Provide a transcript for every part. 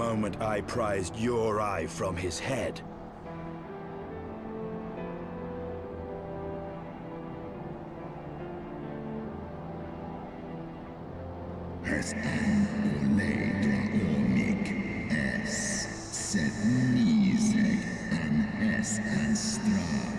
moment I prized your eye from his head. Has Oleg S set Nizek an S and Stravavan.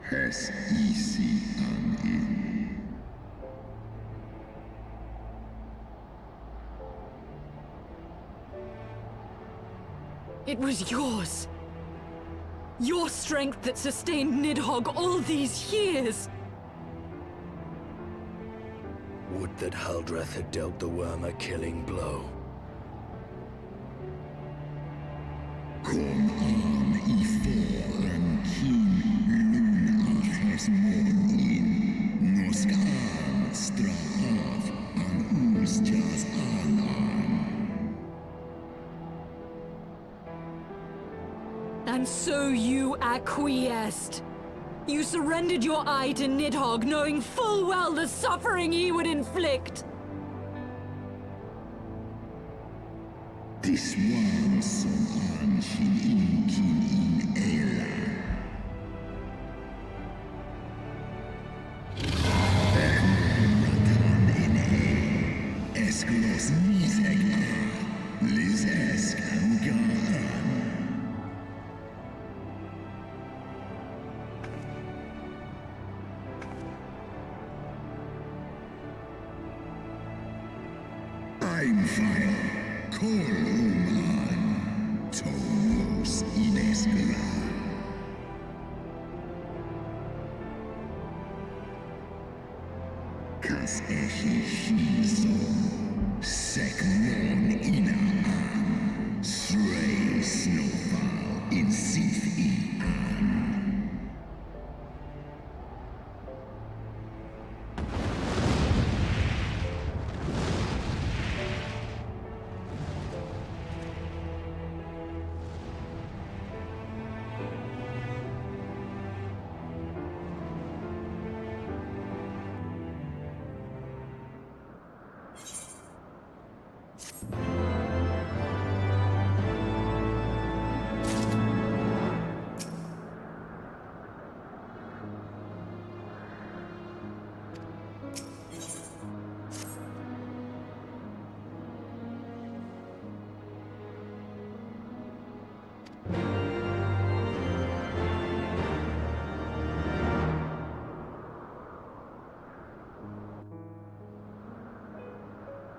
Has easy on in. It was yours. Your strength that sustained Nidhogg all these years. Would that Haldreth had dealt the worm a killing blow. Kom an I fåren Kim Luna has morgon in. Nå ska And so you acquiesced. You surrendered your eye to Nidhogg, knowing full well the suffering he would inflict. This one som anshin inkin in Ela. Ratan in E. Eskulos Nizeg A. Lizesk Angan. I'm fire. Koluman. Tomos Ineskra. Kas ehi shizo. Sekmon inaan. Stray snowfall in Sith Ian.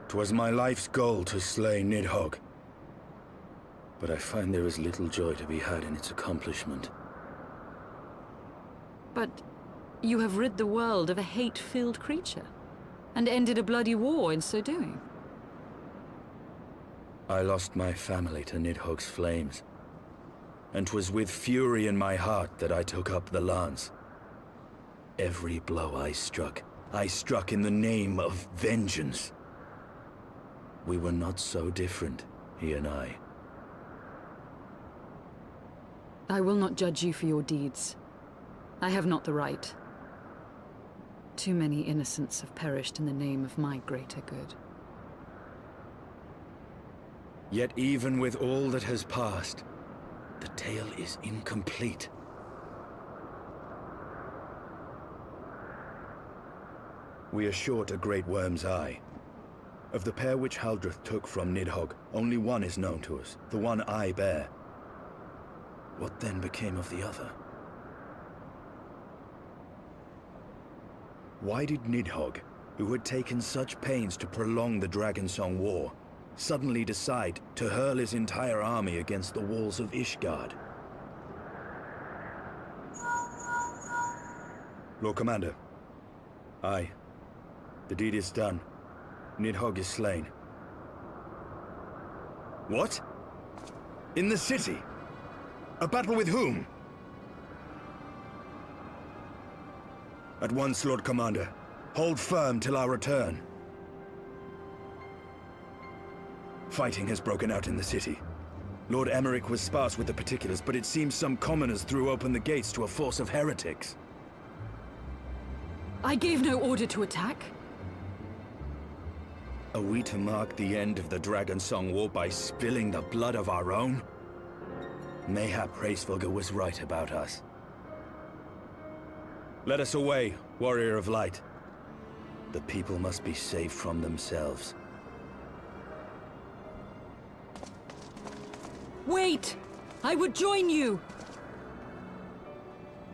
"'Twas my life's goal to slay Nidhogg, but I find there is little joy to be had in its accomplishment. But you have rid the world of a hate-filled creature, and ended a bloody war in so doing. I lost my family to Nidhogg's flames, and 'twas with fury in my heart that I took up the lance. Every blow I struck in the name of vengeance. We were not so different, he and I. I will not judge you for your deeds. I have not the right. Too many innocents have perished in the name of my greater good. Yet even with all that has passed, the tale is incomplete. We are short a great worm's eye. Of the pair which Haldreth took from Nidhogg, only one is known to us, the one I bear. What then became of the other? Why did Nidhogg, who had taken such pains to prolong the Dragonsong War, suddenly decide to hurl his entire army against the walls of Ishgard? Lord Commander. Aye. The deed is done. Nidhogg is slain. What? In the city? A battle with whom? At once, Lord Commander. Hold firm till our return. Fighting has broken out in the city. Lord Emmerich was sparse with the particulars, but it seems some commoners threw open the gates to a force of heretics. I gave no order to attack. Are we to mark the end of the Dragonsong War by spilling the blood of our own? Mayhap Hraesvelgr was right about us. Let us away, Warrior of Light. The people must be saved from themselves. Wait! I would join you!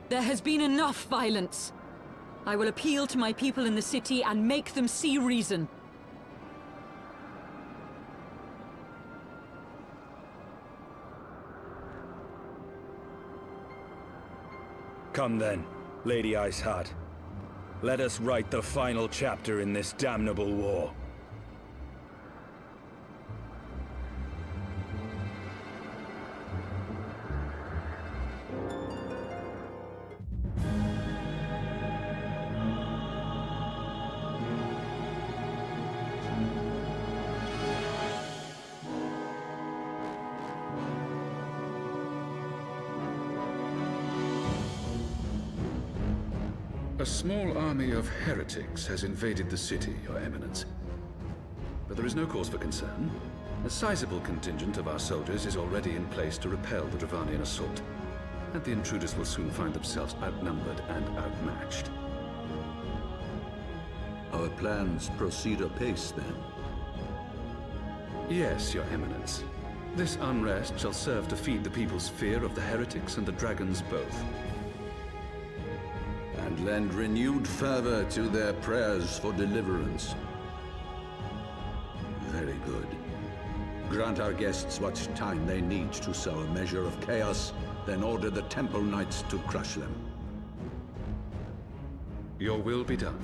There has been enough violence. I will appeal to my people in the city and make them see reason. Come then, Lady Iceheart. Let us write the final chapter in this damnable war. A small army of heretics has invaded the city, Your Eminence. But there is no cause for concern. A sizable contingent of our soldiers is already in place to repel the Dravanian assault, and the intruders will soon find themselves outnumbered and outmatched. Our plans proceed apace, then? Yes, Your Eminence. This unrest shall serve to feed the people's fear of the heretics and the dragons both. And lend renewed fervor to their prayers for deliverance. Very good. Grant our guests what time they need to sow a measure of chaos, then order the Temple Knights to crush them. Your will be done.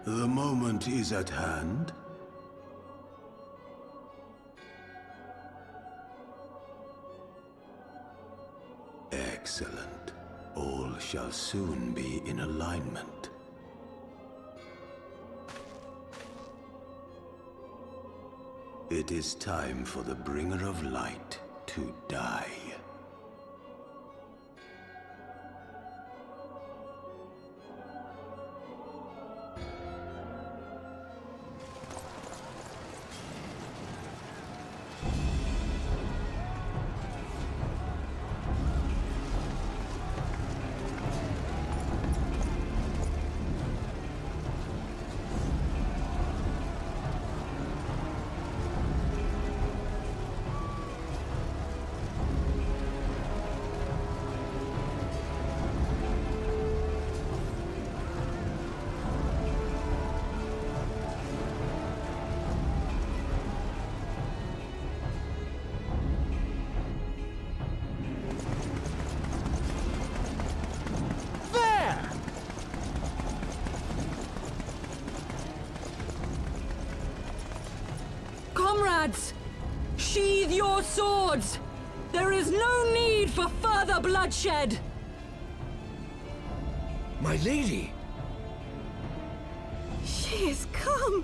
The moment is at hand. Excellent. All shall soon be in alignment. It is time for the Bringer of Light to die. Comrades! Sheathe your swords! There is no need for further bloodshed! My lady! She is come!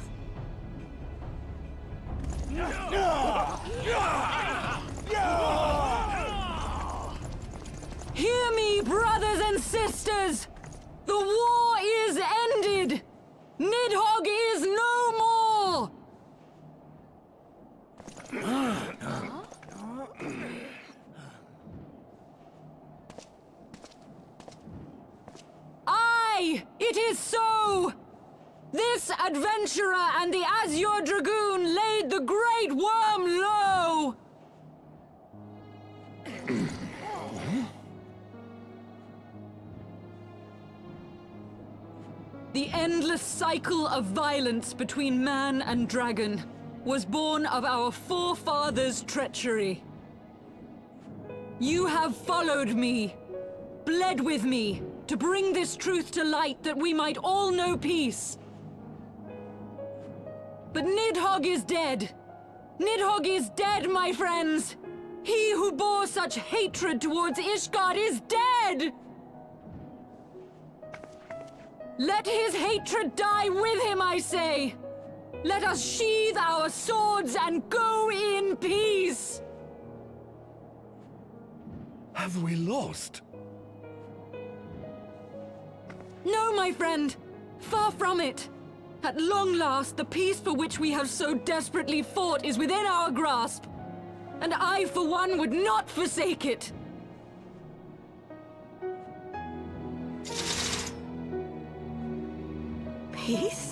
Hear me, brothers and sisters! The war is ended! Nidhogg is no more! Aye, it is so! This adventurer and the Azure Dragoon laid the Great Worm low! The endless cycle of violence between man and dragon was born of our forefathers' treachery. You have followed me, bled with me, to bring this truth to light that we might all know peace. But Nidhogg is dead. Nidhogg is dead, my friends! He who bore such hatred towards Ishgard is dead! Let his hatred die with him, I say! Let us sheathe our swords and go in peace! Have we lost? No, my friend! Far from it! At long last, the peace for which we have so desperately fought is within our grasp. And I, for one, would not forsake it. Peace?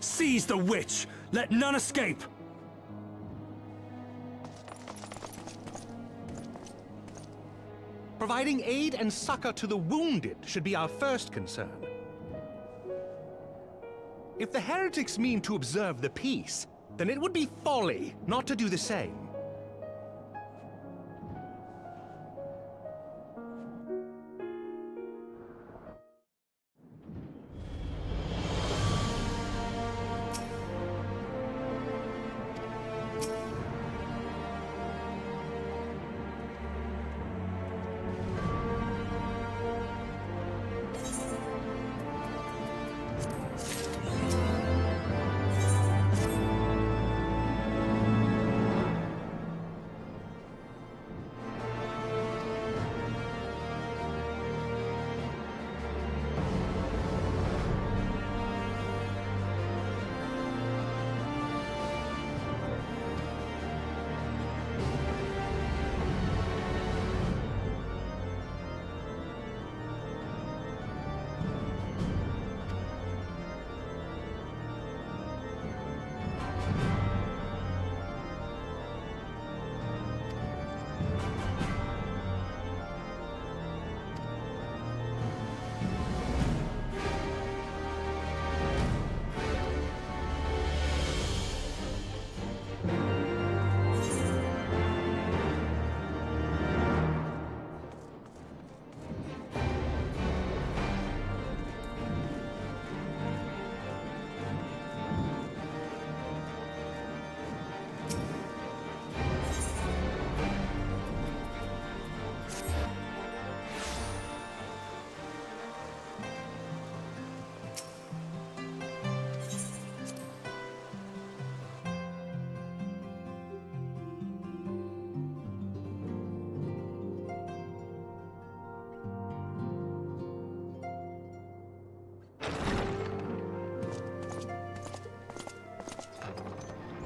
Seize the witch! Let none escape! Providing aid and succor to the wounded should be our first concern. If the heretics mean to observe the peace, then it would be folly not to do the same.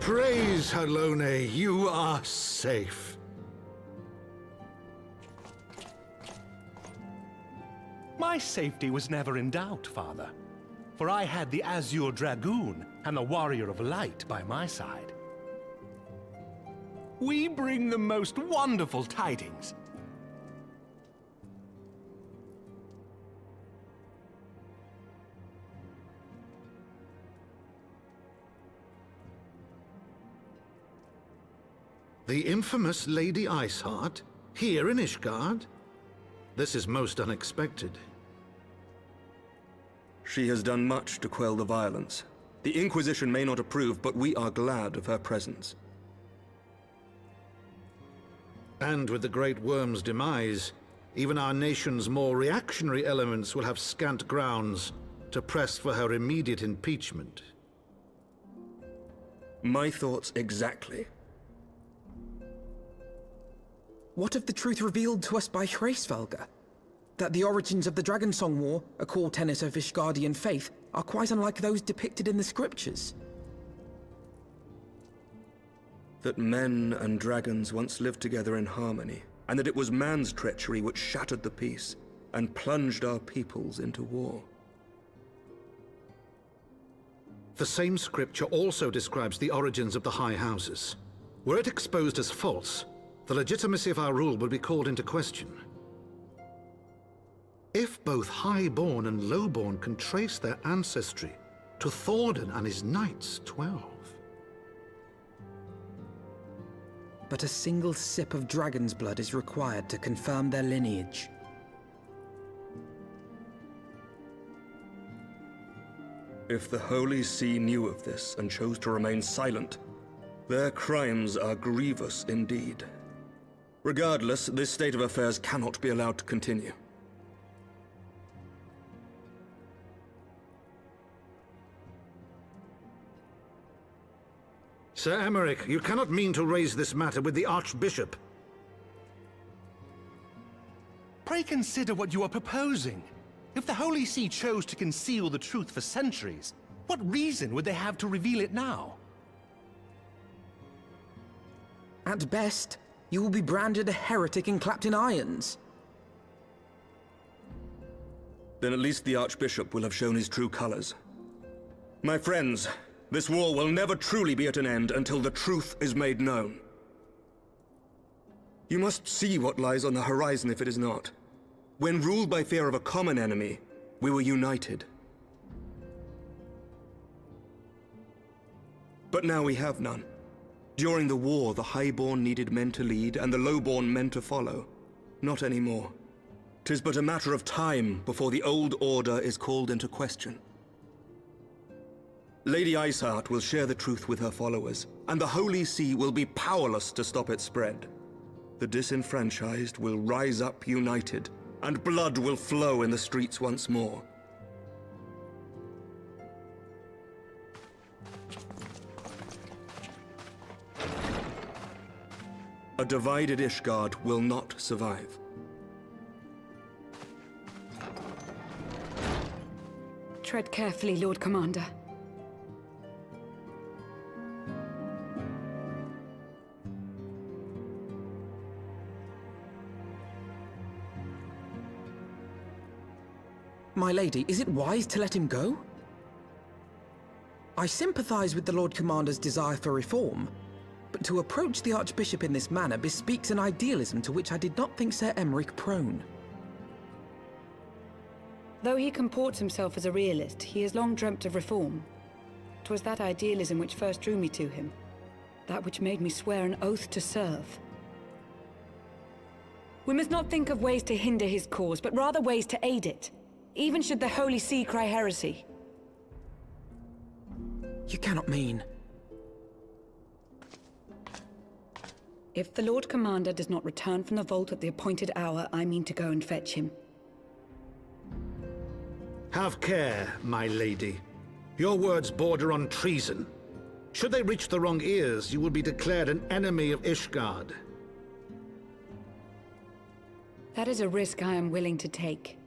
Praise Halone, you are safe. My safety was never in doubt, Father. For I had the Azure Dragoon and the Warrior of Light by my side. We bring the most wonderful tidings. The infamous Lady Iceheart, here in Ishgard? This is most unexpected. She has done much to quell the violence. The Inquisition may not approve, but we are glad of her presence. And with the Great Worm's demise, even our nation's more reactionary elements will have scant grounds to press for her immediate impeachment. My thoughts exactly. What of the truth revealed to us by Hraesvelga? That the origins of the Dragonsong War, a core tenet of Ishgardian faith, are quite unlike those depicted in the scriptures. That men and dragons once lived together in harmony, and that it was man's treachery which shattered the peace and plunged our peoples into war. The same scripture also describes the origins of the High Houses. Were it exposed as false, the legitimacy of our rule would be called into question. If both Highborn and Lowborn can trace their ancestry to Thordan and his Knights 12. But a single sip of dragon's blood is required to confirm their lineage. If the Holy See knew of this and chose to remain silent, their crimes are grievous indeed. Regardless, this state of affairs cannot be allowed to continue. Sir Emmerich, you cannot mean to raise this matter with the Archbishop. Pray consider what you are proposing. If the Holy See chose to conceal the truth for centuries, what reason would they have to reveal it now? At best, you will be branded a heretic and clapped in irons. Then at least the Archbishop will have shown his true colors. My friends, this war will never truly be at an end until the truth is made known. You must see what lies on the horizon if it is not. When ruled by fear of a common enemy, we were united. But now we have none. During the war, the highborn needed men to lead, and the lowborn men to follow. Not anymore. 'Tis but a matter of time before the old order is called into question. Lady Iceheart will share the truth with her followers, and the Holy See will be powerless to stop its spread. The disenfranchised will rise up united, and blood will flow in the streets once more. A divided Ishgard will not survive. Tread carefully, Lord Commander. My lady, is it wise to let him go? I sympathize with the Lord Commander's desire for reform, but to approach the Archbishop in this manner bespeaks an idealism to which I did not think Sir Emmerich prone. Though he comports himself as a realist, he has long dreamt of reform. 'Twas that idealism which first drew me to him, that which made me swear an oath to serve. We must not think of ways to hinder his cause, but rather ways to aid it, even should the Holy See cry heresy. You cannot mean... If the Lord Commander does not return from the vault at the appointed hour, I mean to go and fetch him. Have care, my lady. Your words border on treason. Should they reach the wrong ears, you will be declared an enemy of Ishgard. That is a risk I am willing to take.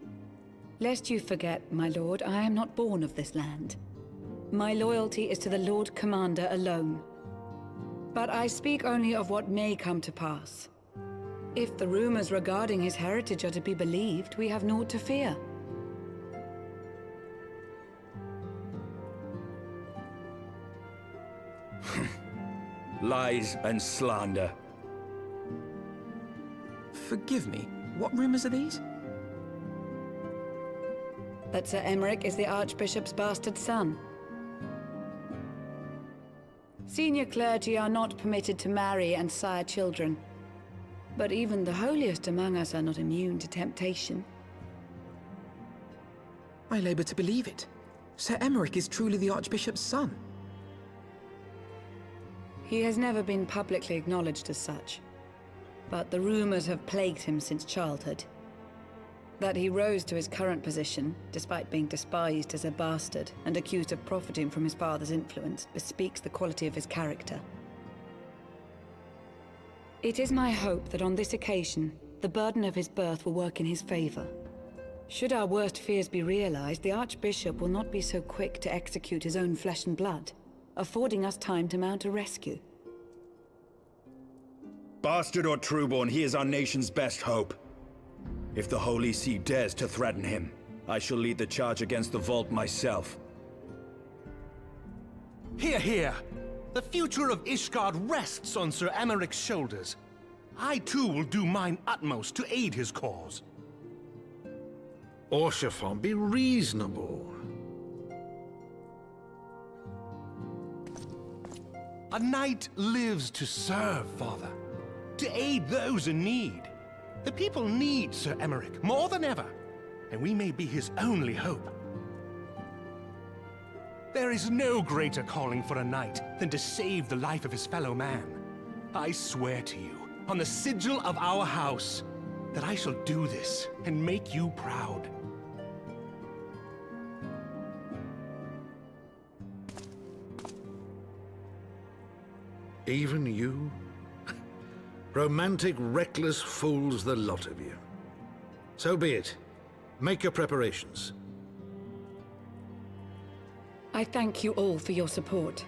Lest you forget, my lord, I am not born of this land. My loyalty is to the Lord Commander alone. But I speak only of what may come to pass. If the rumors regarding his heritage are to be believed, we have naught to fear. Lies and slander. Forgive me, what rumors are these? That Sir Emmerich is the Archbishop's bastard son. Senior clergy are not permitted to marry and sire children. But even the holiest among us are not immune to temptation. I labor to believe it. Sir Emmerich is truly the Archbishop's son. He has never been publicly acknowledged as such. But the rumors have plagued him since childhood. That he rose to his current position, despite being despised as a bastard and accused of profiting from his father's influence, bespeaks the quality of his character. It is my hope that on this occasion, the burden of his birth will work in his favor. Should our worst fears be realized, the Archbishop will not be so quick to execute his own flesh and blood, affording us time to mount a rescue. Bastard or trueborn, he is our nation's best hope. If the Holy See dares to threaten him, I shall lead the charge against the vault myself. Hear, hear! The future of Ishgard rests on Sir Emmerich's shoulders. I too will do mine utmost to aid his cause. Orshafon, be reasonable. A knight lives to serve, Father. To aid those in need. The people need Sir Emmerich more than ever, and we may be his only hope. There is no greater calling for a knight than to save the life of his fellow man. I swear to you, on the sigil of our house, that I shall do this and make you proud. Even you? Romantic, reckless fools, the lot of you. So be it. Make your preparations. I thank you all for your support.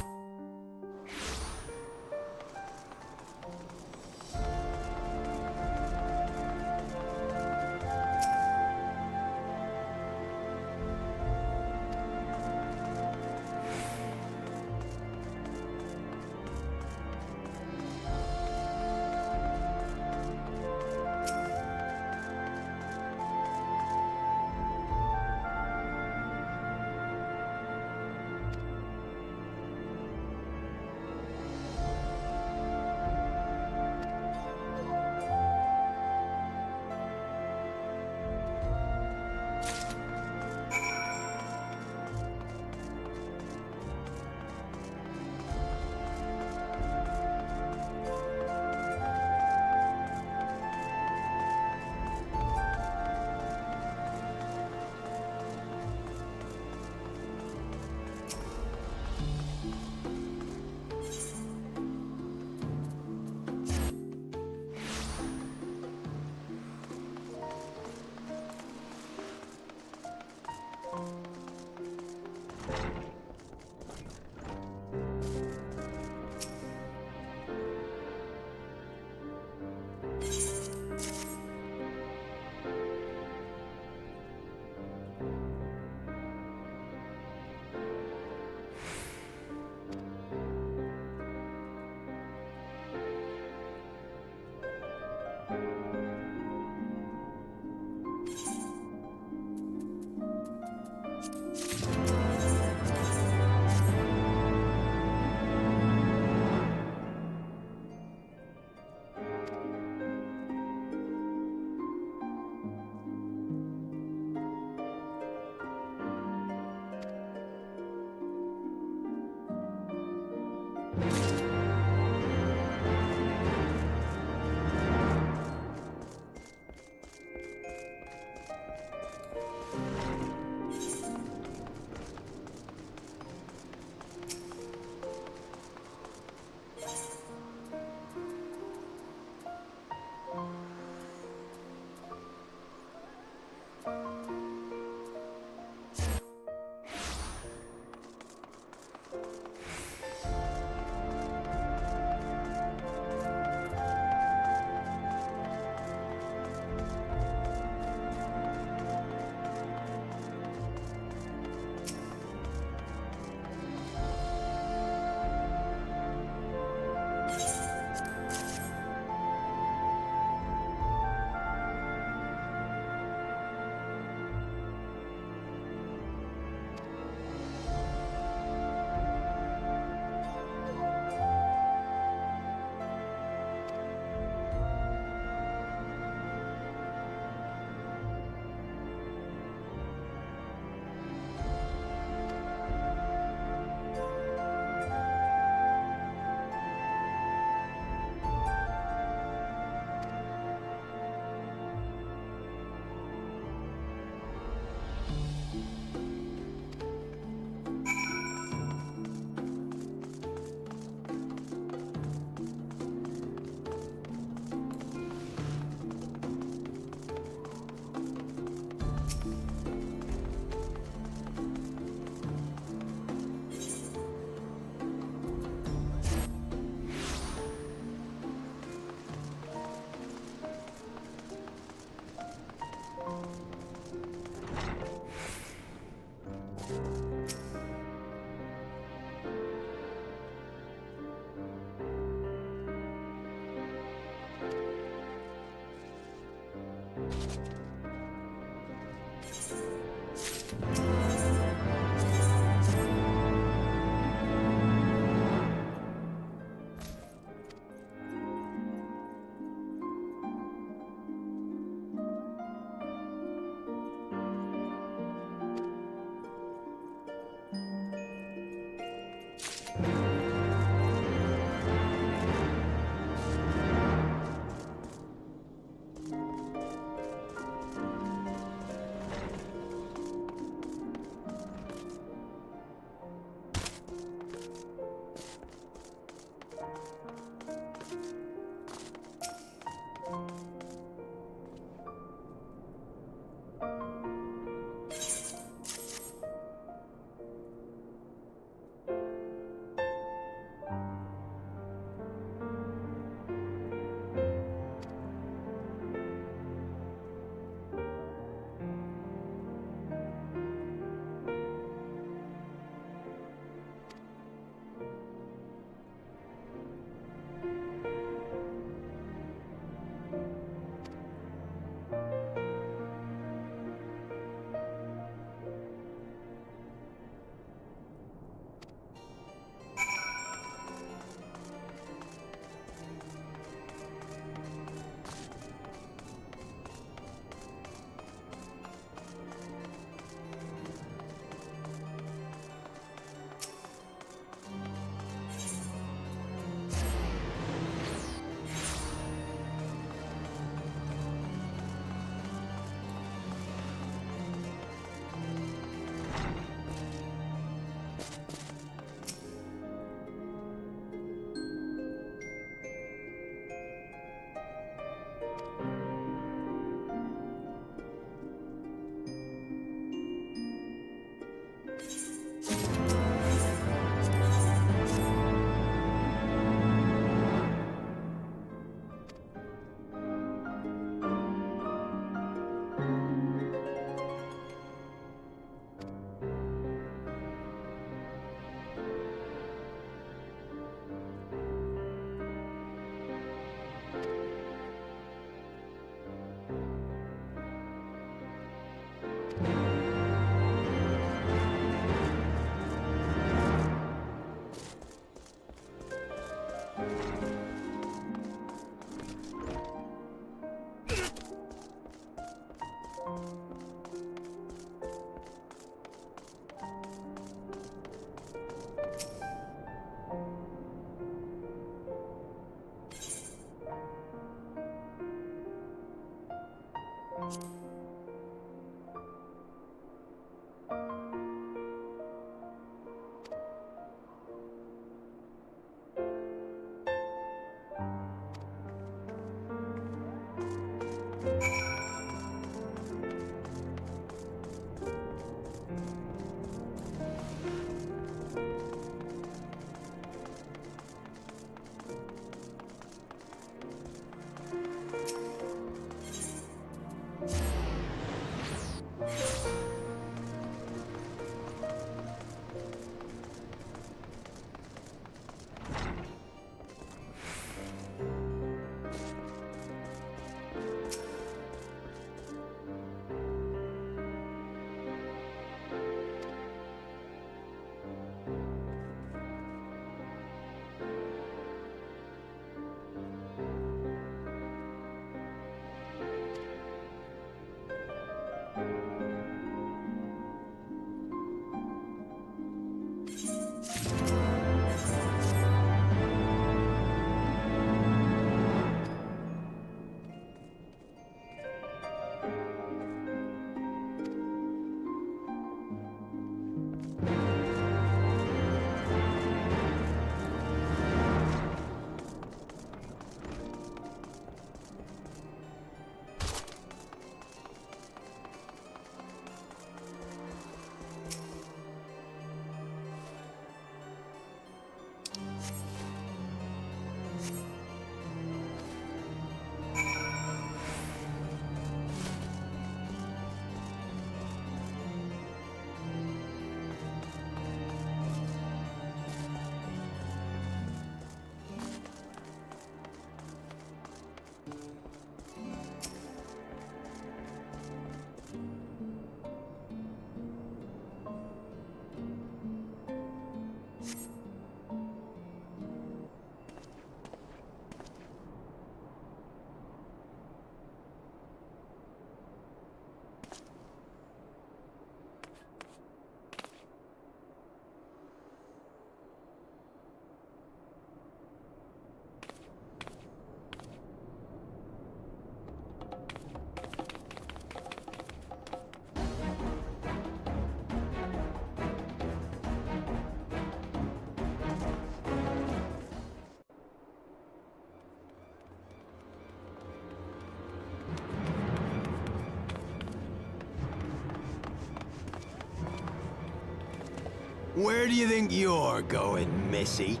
Where do you think you're going, Missy?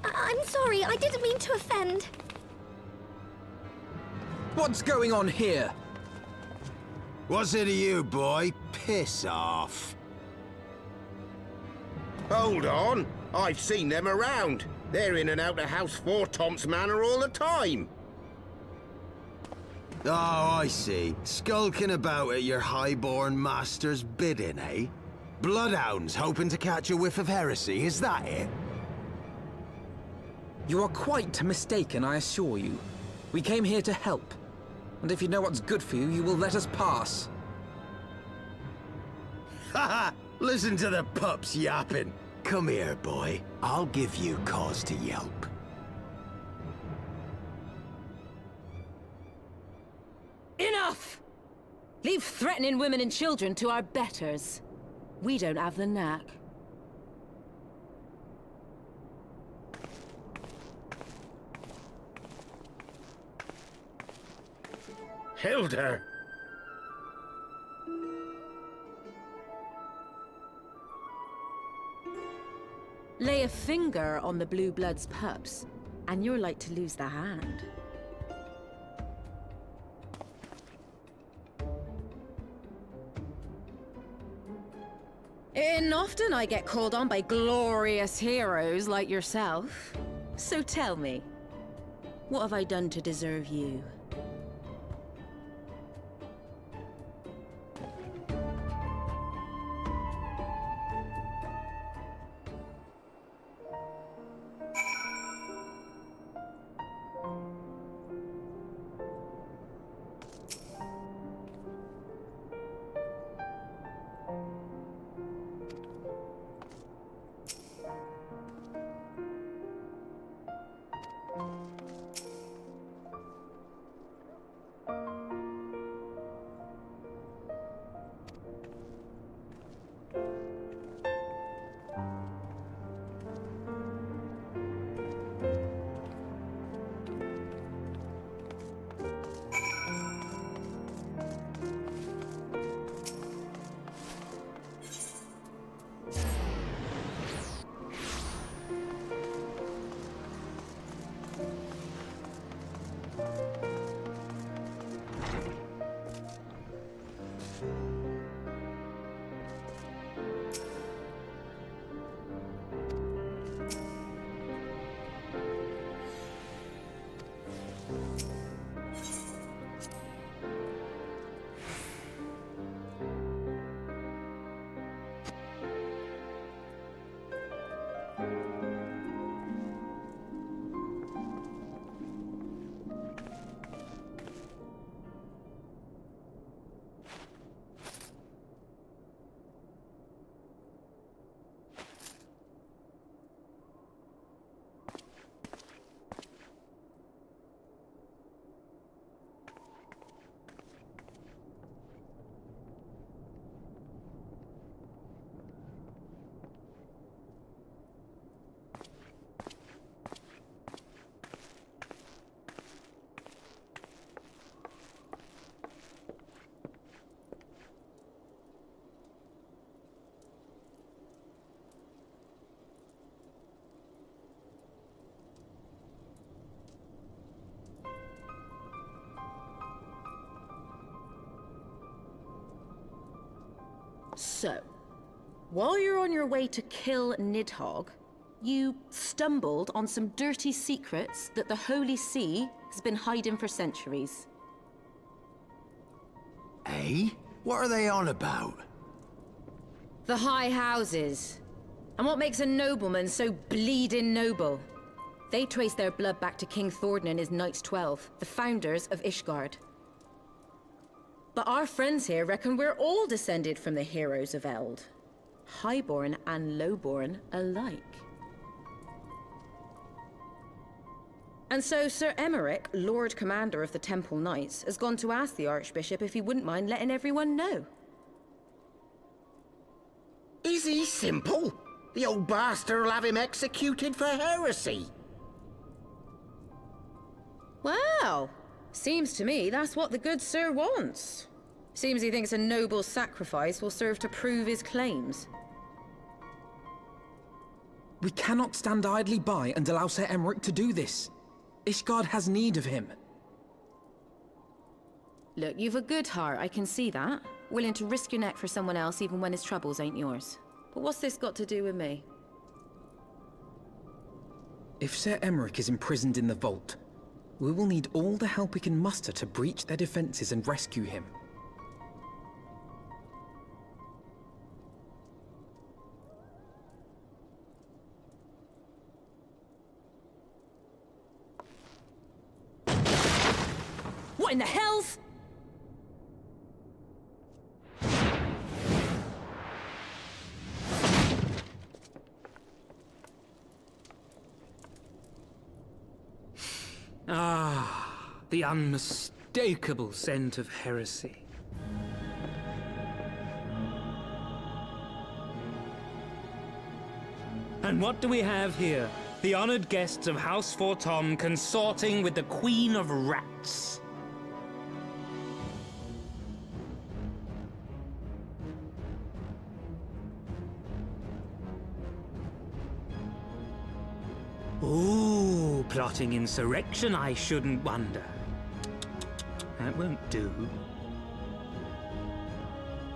I'm sorry, I didn't mean to offend. What's going on here? What's it to you, boy? Piss off. Hold on. I've seen them around. They're in and out of House Four Tom's Manor all the time. Oh, I see. Skulking about at your highborn master's bidding, eh? Bloodhounds hoping to catch a whiff of heresy, is that it? You are quite mistaken, I assure you. We came here to help. And if you know what's good for you, you will let us pass. Haha! Listen to the pups yapping. Come here, boy. I'll give you cause to yelp. Enough! Leave threatening women and children to our betters. We don't have the knack. Hilda! Lay a finger on the Blue Blood's pups, and you're like to lose the hand. And often I get called on by glorious heroes like yourself. So tell me, what have I done to deserve you? So, while you're on your way to kill Nidhogg, you stumbled on some dirty secrets that the Holy See has been hiding for centuries. Eh? What are they on about? The High Houses. And what makes a nobleman so bleeding noble? They trace their blood back to King Thordan and his Knights 12, the founders of Ishgard. But our friends here reckon we're all descended from the heroes of Eld. Highborn and lowborn alike. And so Sir Emmerich, Lord Commander of the Temple Knights, has gone to ask the Archbishop if he wouldn't mind letting everyone know. Is he simple? The old bastard will have him executed for heresy. Well, seems to me that's what the good sir wants. Seems he thinks a noble sacrifice will serve to prove his claims. We cannot stand idly by and allow Sir Emmerich to do this. Ishgard has need of him. Look, you've a good heart, I can see that. Willing to risk your neck for someone else even when his troubles ain't yours. But what's this got to do with me? If Sir Emmerich is imprisoned in the vault, we will need all the help we can muster to breach their defenses and rescue him. What in the hell's... Ah, the unmistakable scent of heresy. And what do we have here? The honored guests of House Fortom consorting with the Queen of Rats. Ooh, plotting insurrection, I shouldn't wonder. That won't do.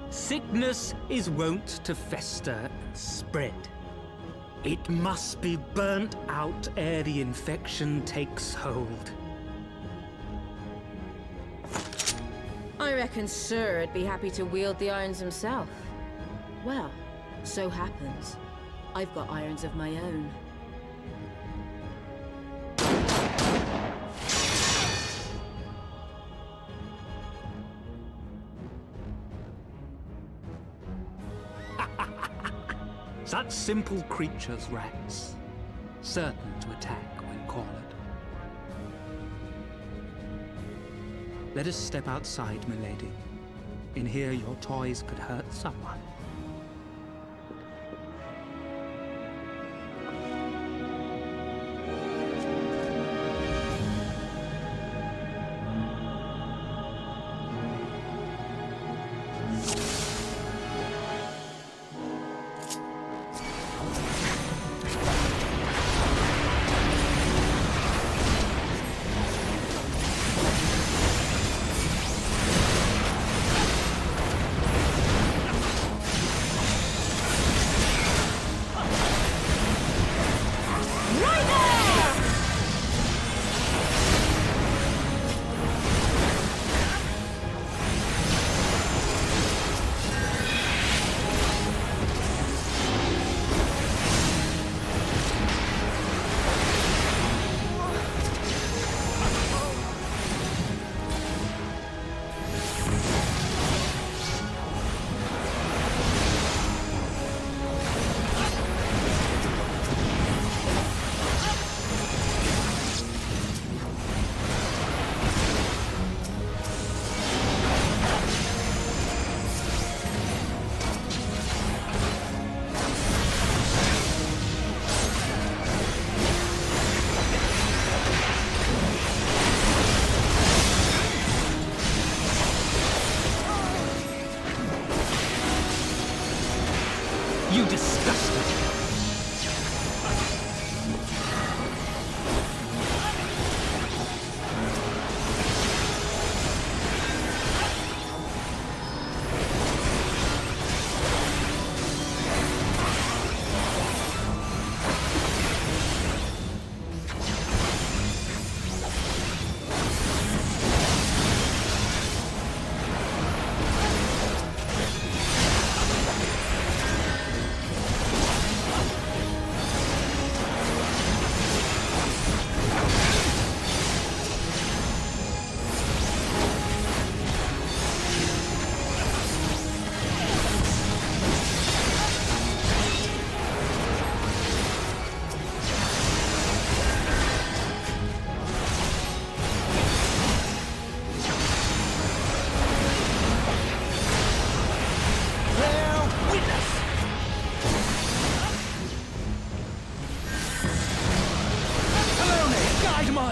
Sickness is wont to fester and spread. It must be burnt out ere the infection takes hold. I reckon Sir'd be happy to wield the irons himself. Well, so happens I've got irons of my own. Such simple creatures, rats, certain to attack when cornered. Let us step outside, milady. In here, your toys could hurt someone.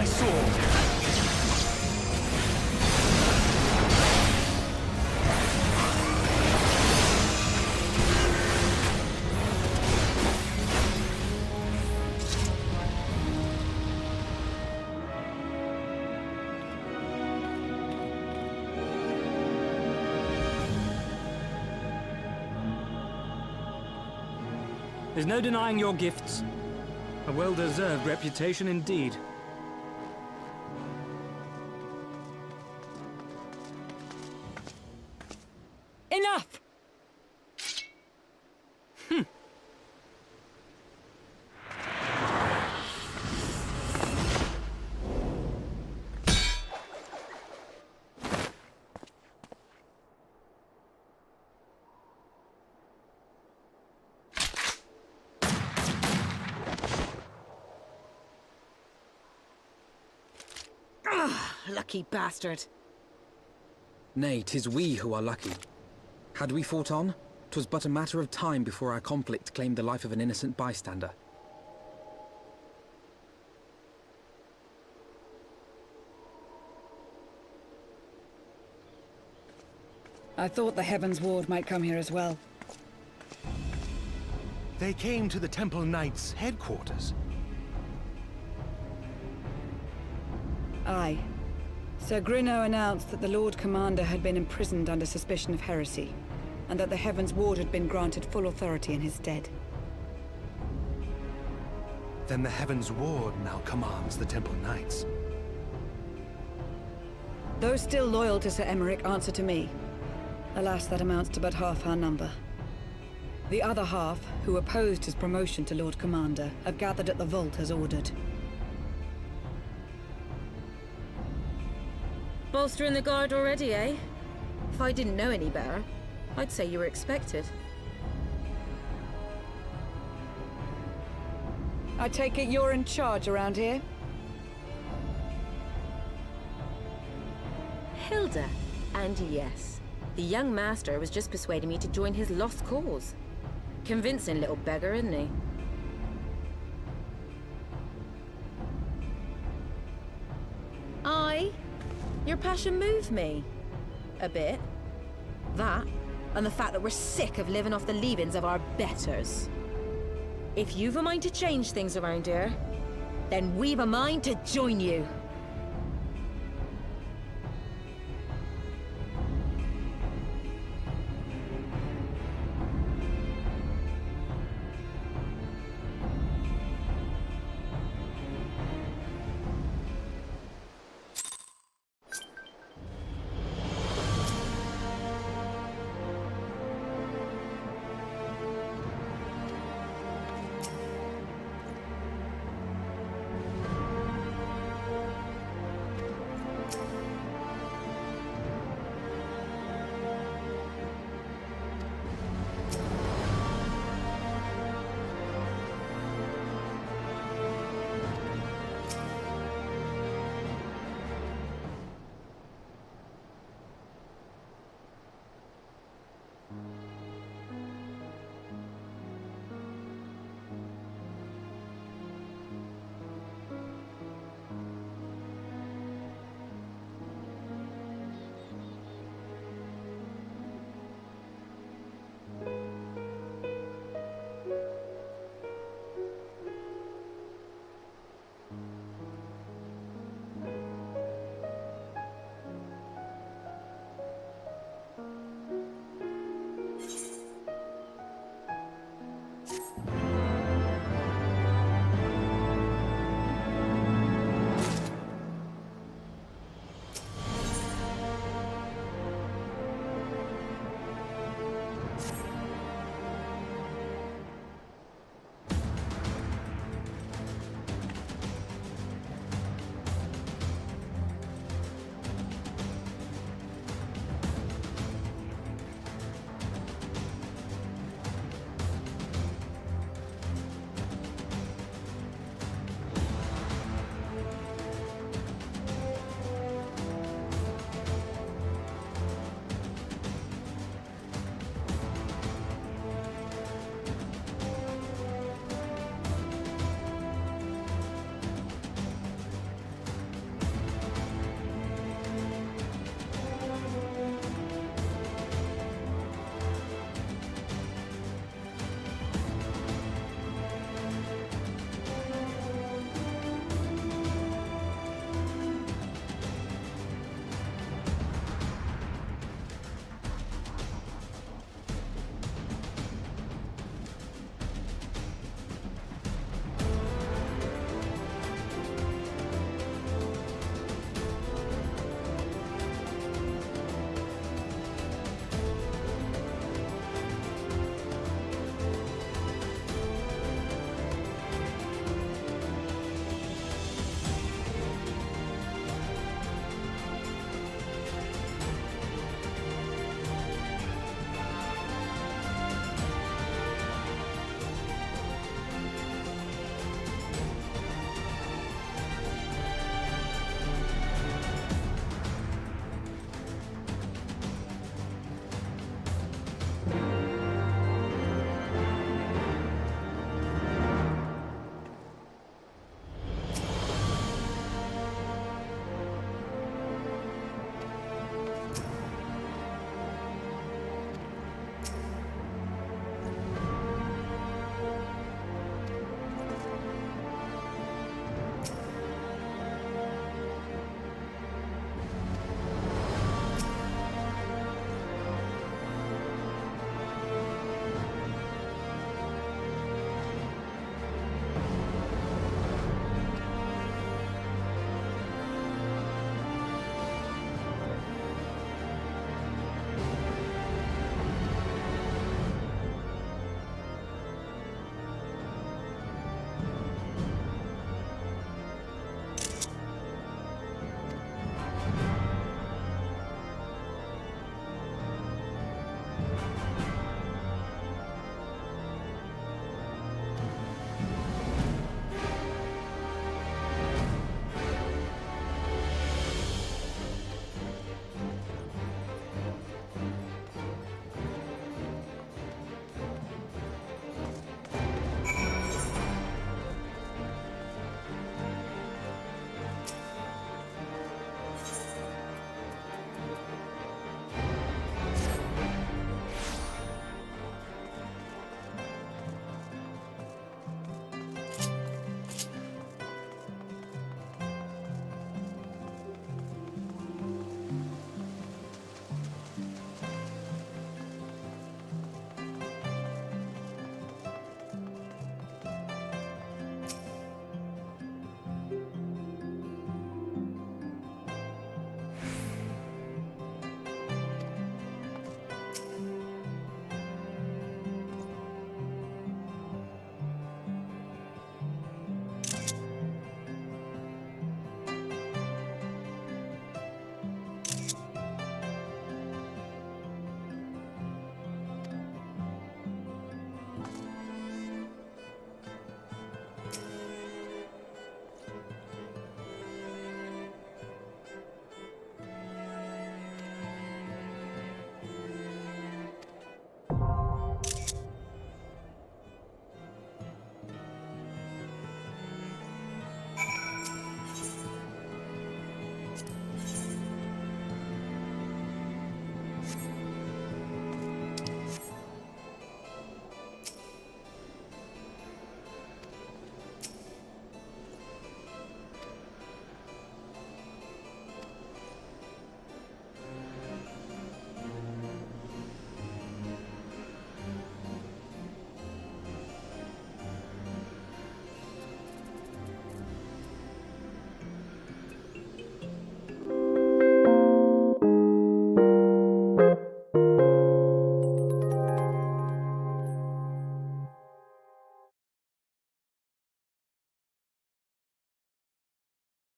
my sword! There's no denying your gifts. A well-deserved reputation indeed. Enough! Lucky bastard. Nay, 'tis we who are lucky. Had we fought on, 'twas but a matter of time before our conflict claimed the life of an innocent bystander. I thought the Heavens Ward might come here as well. They came to the Temple Knights' headquarters. Aye. Sir Grinno announced that the Lord Commander had been imprisoned under suspicion of heresy, and that the Heavens Ward had been granted full authority in his stead. Then the Heavens Ward now commands the Temple Knights. Those still loyal to Sir Emmerich answer to me. Alas, that amounts to but half our number. The other half, who opposed his promotion to Lord Commander, have gathered at the vault as ordered. Bolstering the guard already, eh? If I didn't know any better, I'd say you were expected. I take it you're in charge around here? Hilda. And yes, the young master was just persuading me to join his lost cause. Convincing little beggar, isn't he? Your passion moved me. A bit. That, and the fact that we're sick of living off the leavings of our betters. If you've a mind to change things around here, then we've a mind to join you.